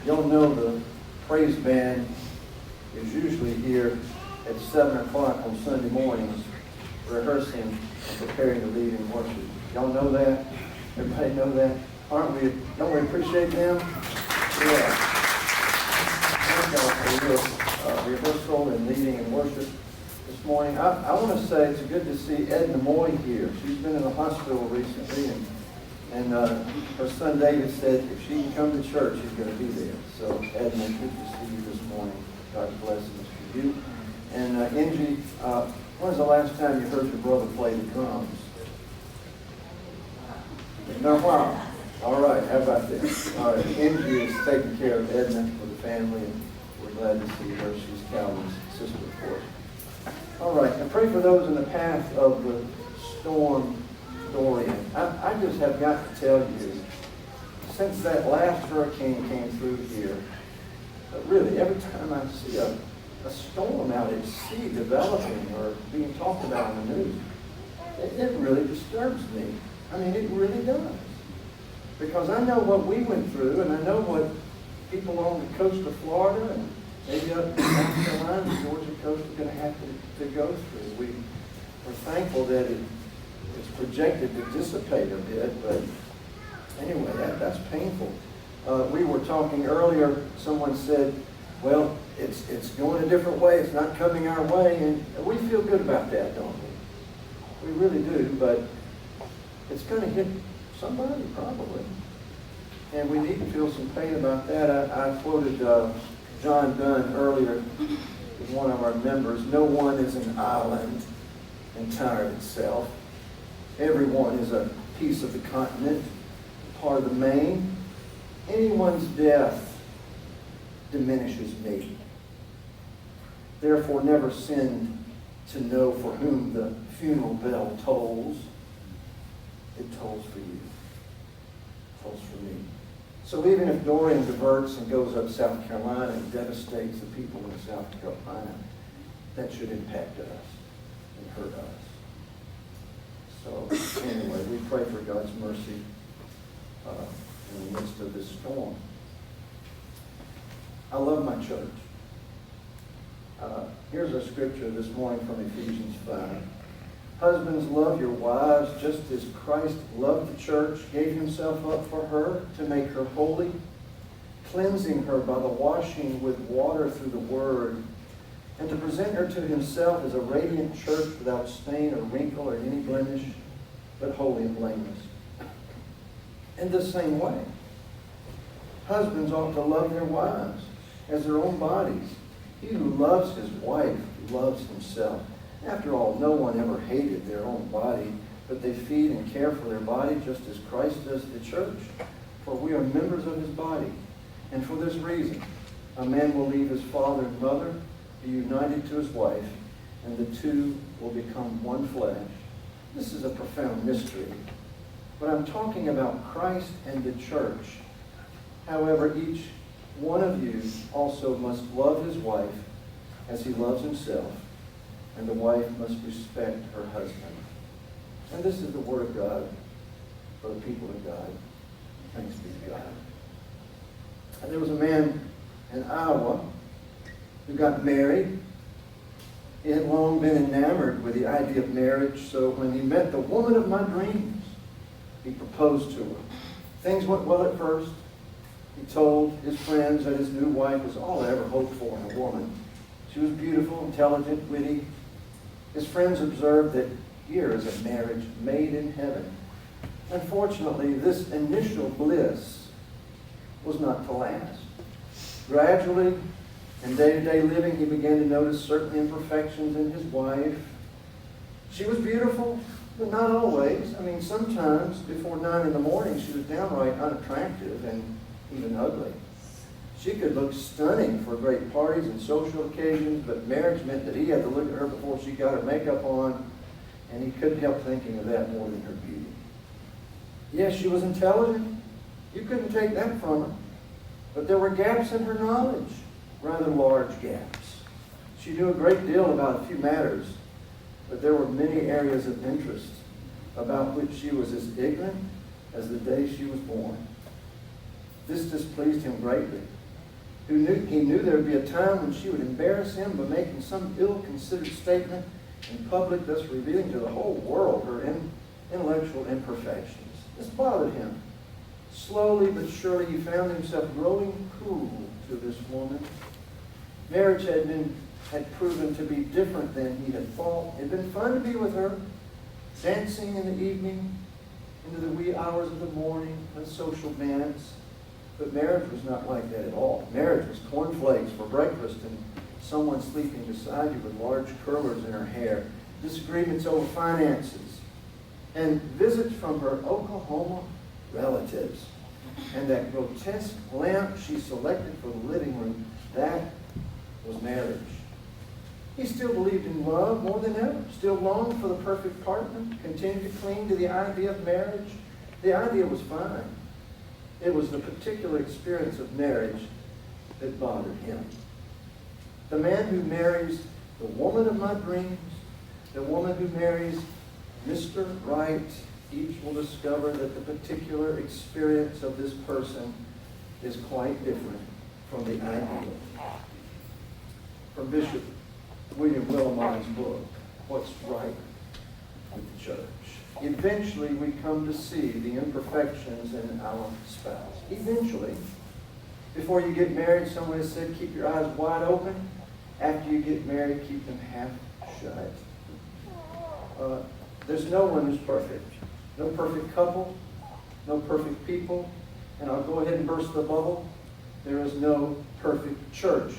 Y'all know the praise band is usually here at 7 o'clock on Sunday mornings, rehearsing and preparing to lead in worship. Y'all know that? Everybody know that? Aren't we? Don't we appreciate them? Yeah. Thank y'all for your rehearsal and leading in worship this morning. I want to say it's good to see Edna Moy here. She's been in the hospital recently, and her son David said if she can come to church, she's going to be there. So Edna, good to see you this morning. God's blessings for you. And Angie, when was the last time you heard your brother play the drums? No, wow. All right, how about this? All right, Angie is taking care of Edna for the family, and we're glad to see her. She's Calvin's sister, of course. All right, and pray for those in the path of the storm Dorian. I just have got to tell you, since that last hurricane came through here, really, every time I see a storm out at sea developing or being talked about in the news, it really disturbs me. I mean, it really does. Because I know what we went through, and I know what people on the coast of Florida and maybe up in South Carolina, the Georgia coast are going to have to go through. We're thankful that it's projected to dissipate a bit, but anyway, that's painful. We were talking earlier, someone said, well, it's going a different way, it's not coming our way, and we feel good about that, don't we? We really do, but it's going to hit somebody, probably. And we need to feel some pain about that. I quoted John Dunn earlier with one of our members. No one is an island entire of itself. Everyone is a piece of the continent, part of the main. Anyone's death diminishes me. Therefore, never sin to know for whom the funeral bell tolls. It tolls for you. It tolls for me. So even if Dorian diverts and goes up South Carolina and devastates the people in South Carolina, that should impact us and hurt us. So anyway, we pray for God's mercy in the midst of this storm. I love my church. Here's a scripture this morning from Ephesians 5. Husbands, love your wives just as Christ loved the church, gave himself up for her to make her holy, cleansing her by the washing with water through the word, and to present her to himself as a radiant church without stain or wrinkle or any blemish, but holy and blameless. In the same way, husbands ought to love their wives as their own bodies. He who loves his wife loves himself. After all, no one ever hated their own body, but they feed and care for their body just as Christ does the church. For we are members of his body. And for this reason, a man will leave his father and mother, be united to his wife, and the two will become one flesh. This is a profound mystery. But I'm talking about Christ and the church. However, each one of you also must love his wife as he loves himself, and the wife must respect her husband. And this is the word of God for the people of God. Thanks be to God. And there was a man in Iowa who got married. He had long been enamored with the idea of marriage, so when he met the woman of my dreams, he proposed to her. Things went well at first. He told his friends that his new wife was all I ever hoped for in a woman. She was beautiful, intelligent, witty. His friends observed that here is a marriage made in heaven. Unfortunately, this initial bliss was not to last. Gradually, in day-to-day living, he began to notice certain imperfections in his wife. She was beautiful, but not always. I mean, sometimes before 9 in the morning, she was downright unattractive and even ugly. She could look stunning for great parties and social occasions, but marriage meant that he had to look at her before she got her makeup on, and he couldn't help thinking of that more than her beauty. Yes, she was intelligent. You couldn't take that from her. But there were gaps in her knowledge, rather large gaps. She knew a great deal about a few matters, but there were many areas of interest about which she was as ignorant as the day she was born. This displeased him greatly, He knew there would be a time when she would embarrass him by making some ill-considered statement in public, thus revealing to the whole world her intellectual imperfections. This bothered him. Slowly but surely he found himself growing cool to this woman. Marriage had proven to be different than he had thought. It had been fun to be with her, dancing in the evening, into the wee hours of the morning, with social events. But marriage was not like that at all. Marriage was cornflakes for breakfast and someone sleeping beside you with large curlers in her hair, disagreements over finances, and visits from her Oklahoma relatives. And that grotesque lamp she selected for the living room, that was marriage. He still believed in love more than ever, still longed for the perfect partner, continued to cling to the idea of marriage. The idea was fine. It was the particular experience of marriage that bothered him. The man who marries the woman of my dreams, the woman who marries Mr. Right, each will discover that the particular experience of this person is quite different from the ideal. From Bishop William Willimon's book, What's Right with the Church. Eventually we come to see the imperfections in our spouse. Eventually. Before you get married, someone has said, keep your eyes wide open. After you get married, keep them half shut. There's no one who's perfect. No perfect couple. No perfect people. And I'll go ahead and burst the bubble. There is no perfect church.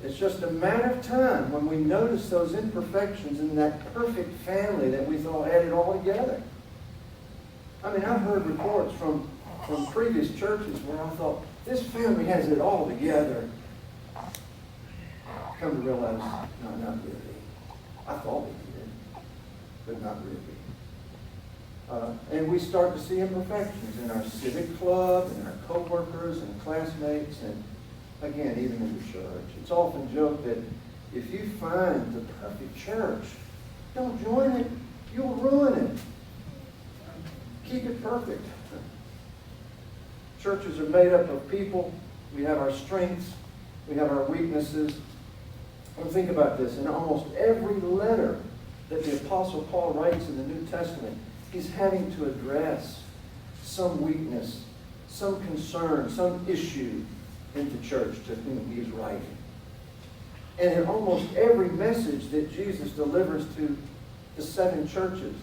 It's just a matter of time when we notice those imperfections in that perfect family that we thought had it all together. I mean, I've heard reports from previous churches where I thought, this family has it all together. Come to realize, no, not really. I thought we did, but not really. And we start to see imperfections in our civic club, in our co-workers and classmates, and again, even in the church. It's often joked that if you find the perfect church, don't join it. You'll ruin it. Keep it perfect. Churches are made up of people. We have our strengths. We have our weaknesses. And think about this. In almost every letter that the Apostle Paul writes in the New Testament, he's having to address some weakness, some concern, some issue in the church to whom he's writing. And in almost every message that Jesus delivers to the 7 churches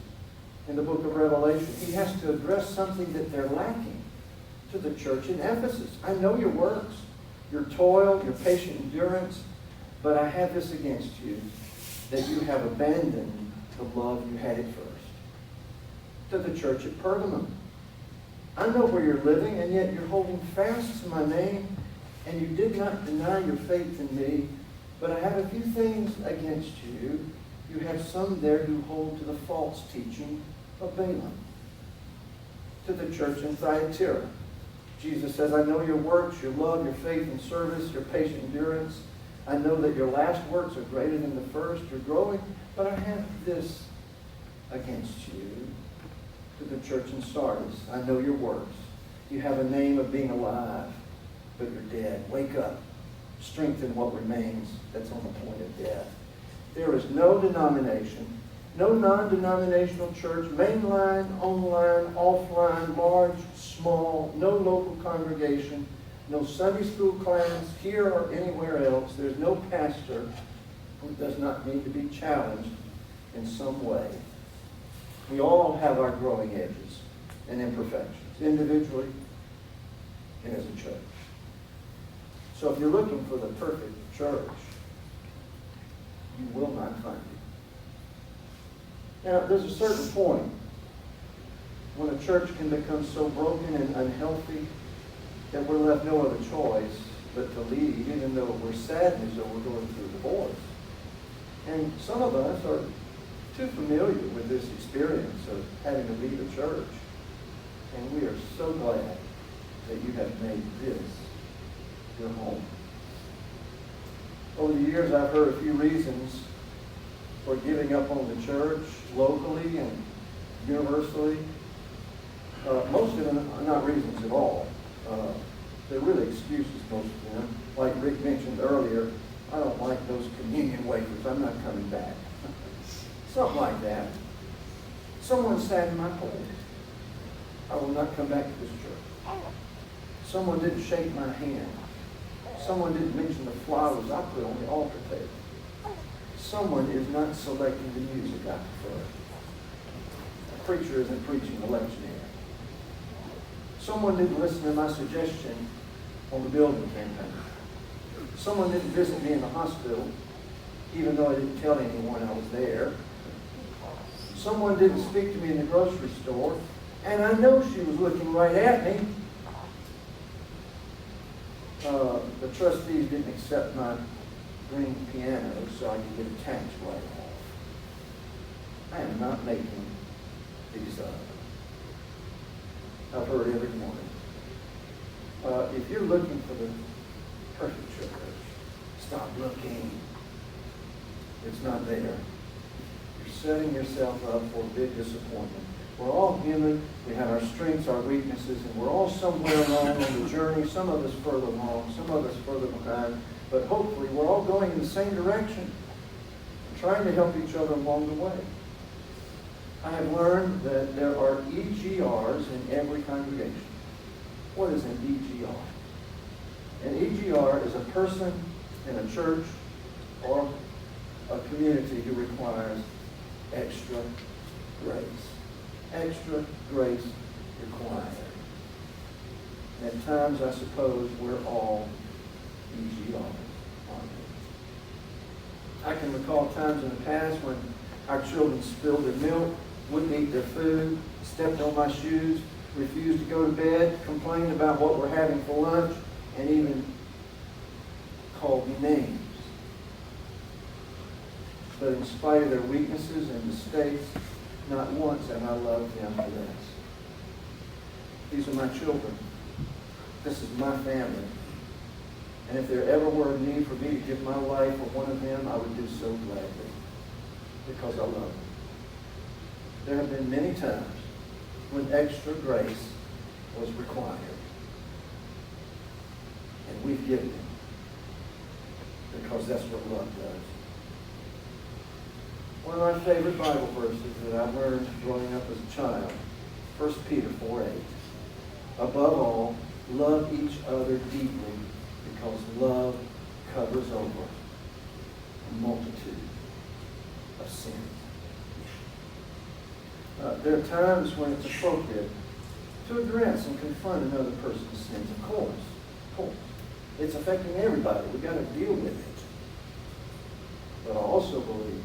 in the book of Revelation, he has to address something that they're lacking to the church in Ephesus. I know your works, your toil, your patient endurance, but I have this against you, that you have abandoned the love you had at first. To the church at Pergamum, I know where you're living, and yet you're holding fast to my name, and you did not deny your faith in me, but I have a few things against you. You have some there who hold to the false teaching of Balaam. To the church in Thyatira, Jesus says, I know your works, your love, your faith and service, your patient endurance. I know that your last works are greater than the first. You're growing, but I have this against you. To the church in Sardis, I know your works. You have a name of being alive, but you're dead. Wake up. Strengthen what remains that's on the point of death. There is no denomination, no non-denominational church, mainline, online, offline, large, small, no local congregation, no Sunday school class, here or anywhere else. There's no pastor who does not need to be challenged in some way. We all have our growing edges and imperfections, individually and as a church. So if you're looking for the perfect church, you will not find it. Now, there's a certain point when a church can become so broken and unhealthy that we're left no other choice but to leave, even though we're saddened or we're going through divorce. And some of us are too familiar with this experience of having to leave a church. And we are so glad that you have made this your home. Over the years, I've heard a few reasons for giving up on the church locally and universally. Most of them are not reasons at all. They're really excuses, most of them. Like Rick mentioned earlier, I don't like those communion wafers. I'm not coming back. Something like that. Someone sat in my place. I will not come back to this church. Someone didn't shake my hand. Someone didn't mention the flowers I put on the altar table. Someone is not selecting the music I prefer. The preacher isn't preaching the lectionary. Someone didn't listen to my suggestion on the building campaign. Someone didn't visit me in the hospital, even though I didn't tell anyone I was there. Someone didn't speak to me in the grocery store, and I know she was looking right at me. The trustees didn't accept my green piano so I could get a tax write-off. I am not making these up. I've heard every morning. If you're looking for the perfect church, stop looking. It's not there. You're setting yourself up for a big disappointment. We're all human. We have our strengths, our weaknesses, and we're all somewhere along on the journey. Some of us further along, some of us further behind. But hopefully we're all going in the same direction, trying to help each other along the way. I have learned that there are EGRs in every congregation. What is an EGR? An EGR is a person in a church or a community who requires extra grace. Extra grace required. And at times, I suppose, we're all EGRs, aren't we? I can recall times in the past when our children spilled their milk, wouldn't eat their food, stepped on my shoes, refused to go to bed, complained about what we're having for lunch, and even called me names. But in spite of their weaknesses and mistakes, not once have I loved them for this. These are my children. This is my family. And if there ever were a need for me to give my life for one of them, I would do so gladly, because I love them. There have been many times when extra grace was required. And we've given it, because that's what love does. One of my favorite Bible verses that I learned growing up as a child, 1 Peter 4:8. Above all, love each other deeply, because love covers over a multitude of sins. There are times when it's appropriate to address and confront another person's sins. Of course. It's affecting everybody. We've got to deal with it. But I also believe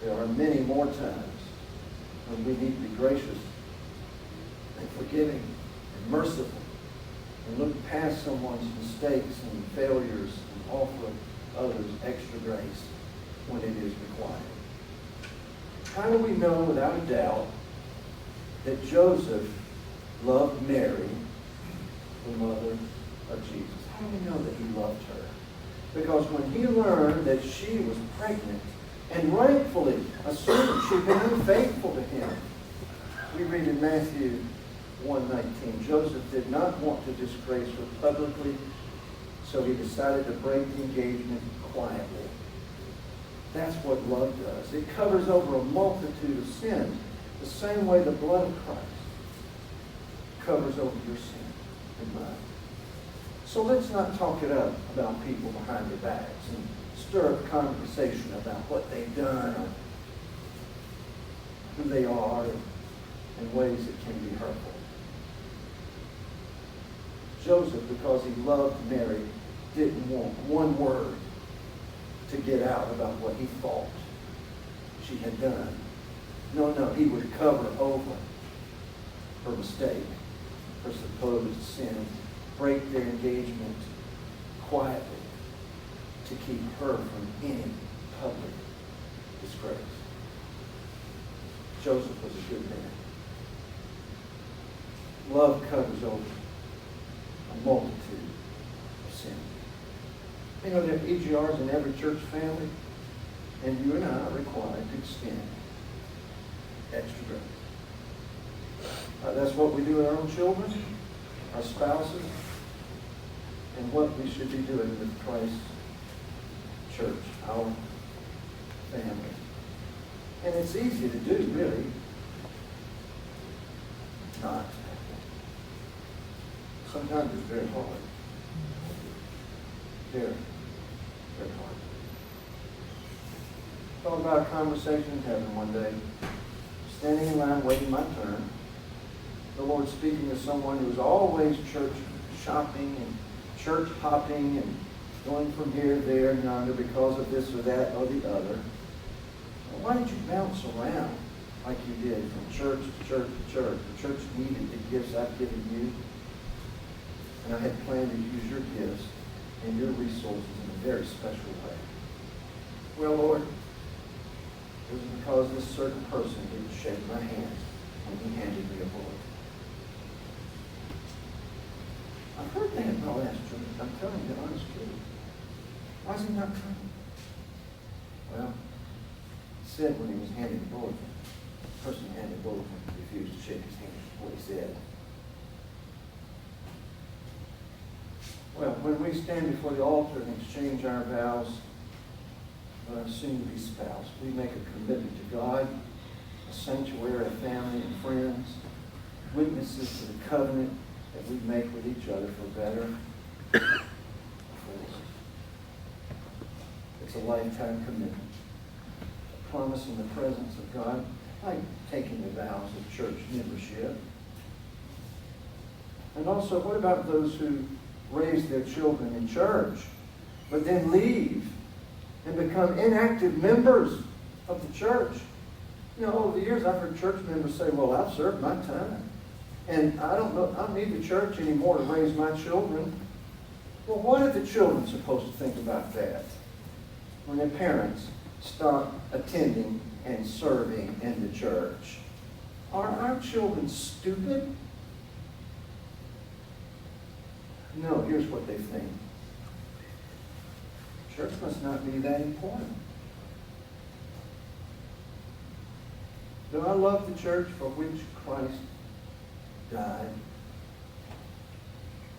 there are many more times when we need to be gracious and forgiving and merciful and look past someone's mistakes and failures and offer others extra grace when it is required. How do we know without a doubt that Joseph loved Mary, the mother of Jesus? How do we know that he loved her? Because when he learned that she was pregnant and rightfully assumed she'd been unfaithful to him, we read in Matthew 1:19, Joseph did not want to disgrace her publicly, so he decided to break the engagement quietly. That's what love does. It covers over a multitude of sins, the same way the blood of Christ covers over your sin and mine. So let's not talk it up about people behind their backs and stir up conversation about what they've done or who they are in ways that can be hurtful. Joseph, because he loved Mary, didn't want one word to get out about what he thought she had done. No, he would cover over her mistake, her supposed sin, break their engagement quietly to keep her from any public disgrace. Joseph was a good man. Love covers over a multitude of sins. You know, there are EGRs in every church family, and you and I are required to extend extra grace. That's what we do with our own children, our spouses, and what we should be doing with Christ's church, our family. And it's easy to do, really. Not. Sometimes it's very hard. Very, very hard. Thought about a conversation in heaven one day. Standing in line waiting my turn. The Lord speaking to someone who was always church shopping and church hopping and going from here, there, and yonder because of this or that or the other. Well, why did you bounce around like you did from church to church to church? The church needed the gifts I've given you. And I had planned to use your gifts and your resources in a very special way. Well, Lord, it was because this certain person didn't shake my hand when he handed me a bullet. I've heard that in my last church. I'm telling you the honest truth. Why is he not coming? Well, he said when he was handing the bulletin, the person who handed the bulletin refused to shake his hand. What he said. Well, when we stand before the altar and exchange our vows with our soon-to-be spouse, we make a commitment to God, a sanctuary of family and friends, witnesses to the covenant that we make with each other for better or for worse. It's a lifetime commitment. A promise in the presence of God, like taking the vows of church membership. And also, what about those who raise their children in church, but then leave and become inactive members of the church? You know, over the years I've heard church members say, well, I've served my time. And I don't need the church anymore to raise my children. Well, what are the children supposed to think about that when their parents stop attending and serving in the church? Are our children stupid? No, here's what they think. Church must not be that important. Do I love the church for which Christ died?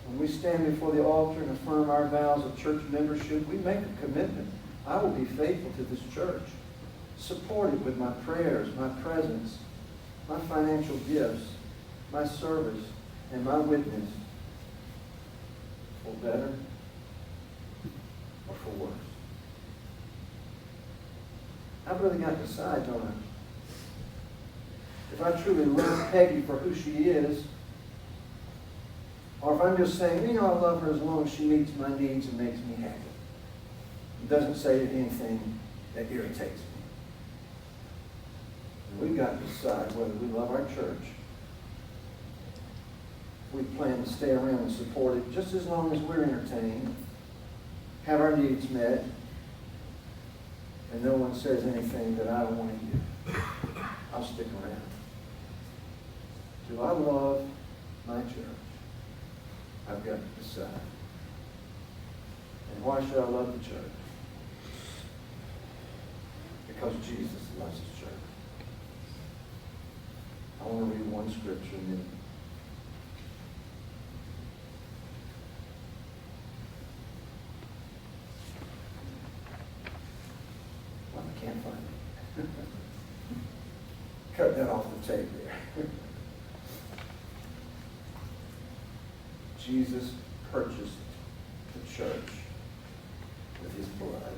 When we stand before the altar and affirm our vows of church membership, we make a commitment. I will be faithful to this church, support it with my prayers, my presence, my financial gifts, my service, and my witness, for better or for worse. I've really got to decide, don't I? If I truly love Peggy for who she is, or if I'm just saying, you know, I love her as long as she meets my needs and makes me happy. It doesn't say anything that irritates me. And we've got to decide whether we love our church. We plan to stay around and support it just as long as we're entertained, have our needs met, and no one says anything that I don't want to hear. I'll stick around. Do I love my church? I've got to decide. And why should I love the church? Because Jesus loves his church. I want to read one scripture and then I can't find it. Cut that off the tape there. Jesus purchased the church with his blood.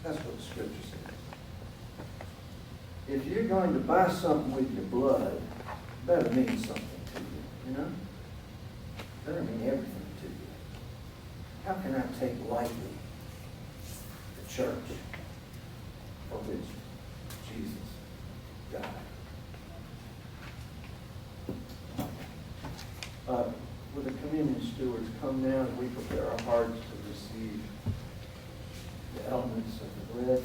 That's what the scripture says. If you're going to buy something with your blood, it better mean something to you, you know? It better mean everything to you. How can I take lightly the church for which Jesus died? Will the communion stewards come now as we prepare our hearts to receive the elements of the bread